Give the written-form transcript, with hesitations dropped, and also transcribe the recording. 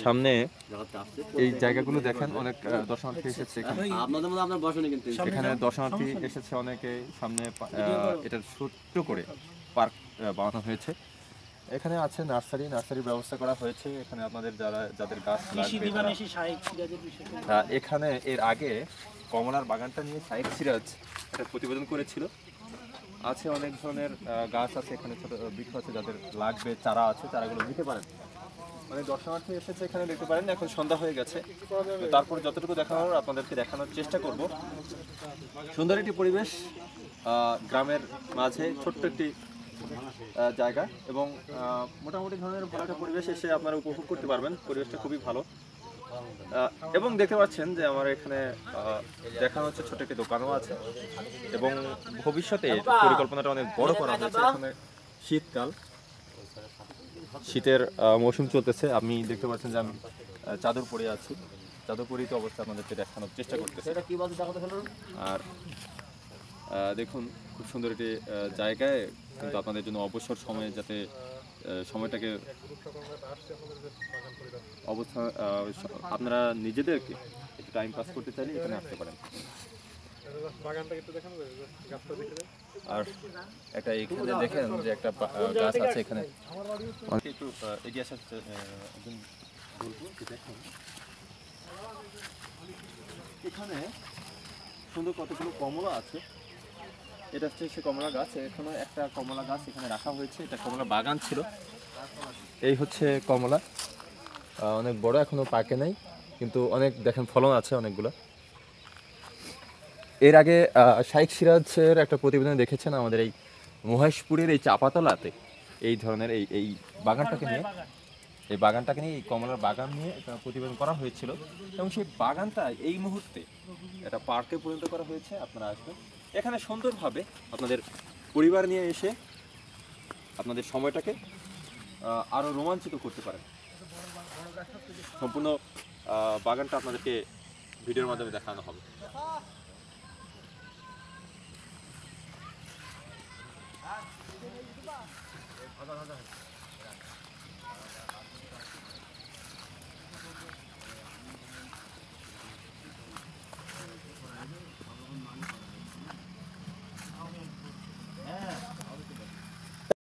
সামনে এই জায়গাগুলো দেখেন, অনেক দর্শনার্থী এসেছে এখানে দর্শনার্থী এসেছে অনেকে। সামনে এটা ছোট্ট করে পার্ক বানানো হয়েছে। এখানে আছে নার্সারির ব্যবস্থা করা হয়েছে। এখানে আপনাদের যাদের গাছ লাগবে, এখানে এর আগে কমলার বাগানটা নিয়ে শাইখ সিরাজ একটা প্রতিবেদন করেছিল। আছে অনেক ধরনের গাছ আছে এখানে, ছোট বৃক্ষ আছে, যাদের লাগবে চারা আছে, চারাগুলো নিতে পারেন। অনেক দর্শনার্থী এসেছে এখানে, দেখতে পারেন। এখন সন্ধ্যা হয়ে গেছে, তারপরে যতটুকু দেখানোর আপনাদেরকে দেখানোর চেষ্টা করব। সুন্দর একটি পরিবেশ, গ্রামের মাঝে ছোট্ট একটি জায়গা, এবং মোটামুটি ধরনের ভালো একটা পরিবেশ এসে আপনারা উপভোগ করতে পারবেন। পরিবেশটা খুবই ভালো। এবং দেখতে পাচ্ছেন যে আমার এখানে দেখানো হচ্ছে ছোট একটি দোকানও আছে, এবং ভবিষ্যতে পরিকল্পনাটা অনেক বড় করা হয়েছে। এখানে শীতকাল, শীতের মৌসুম চলতেছে। আপনি দেখতে পাচ্ছেন যে আমি চাদর পরে আছি, চাদর পরিহিত অবস্থা আপনাদেরকে দেখানোর চেষ্টা করতেছি। আর দেখুন, খুব সুন্দর একটি জায়গায় কিন্তু আপনাদের জন্য অবসর সময়ে যাতে সময়টাকে আপনারা নিজেদেরকে একটু টাইম পাস করতে চাইলে এখানে আসতে পারেন। আর একটা এখানে দেখেন যে একটা গাছ আছে এখানে, একটু এগিয়ে আসার বলবো। দেখুন এখানে সুন্দর কতগুলো কমলা আছে। এটা হচ্ছে সে কমলা গাছ। এখানে একটা কমলা গাছ এখানে রাখা হয়েছে, এটা কমলা বাগান ছিল। এই হচ্ছে কমলা, অনেক বড়, এখনো পাকে নাই, কিন্তু অনেক দেখেন ফলন আছে অনেকগুলো। এর আগে শাইখ সিরাজের একটা প্রতিবেদন দেখেছেন আমাদের এই মহেশপুরের এই চাপাতলাতে এই ধরনের এই বাগানটাকে নিয়ে, এই কমলার বাগান নিয়ে একটা প্রতিবেদন করা হয়েছিল, এবং সেই বাগানটা এই মুহূর্তে একটা পার্কে পরিণত করা হয়েছে। আপনারা আসবেন এখানে সুন্দরভাবে আপনাদের পরিবার নিয়ে এসে আপনাদের সময়টাকে আরও রোমাঞ্চিত করতে পারেন। সম্পূর্ণ বাগানটা আপনাদেরকে ভিডিওর মাধ্যমে দেখানো হবে।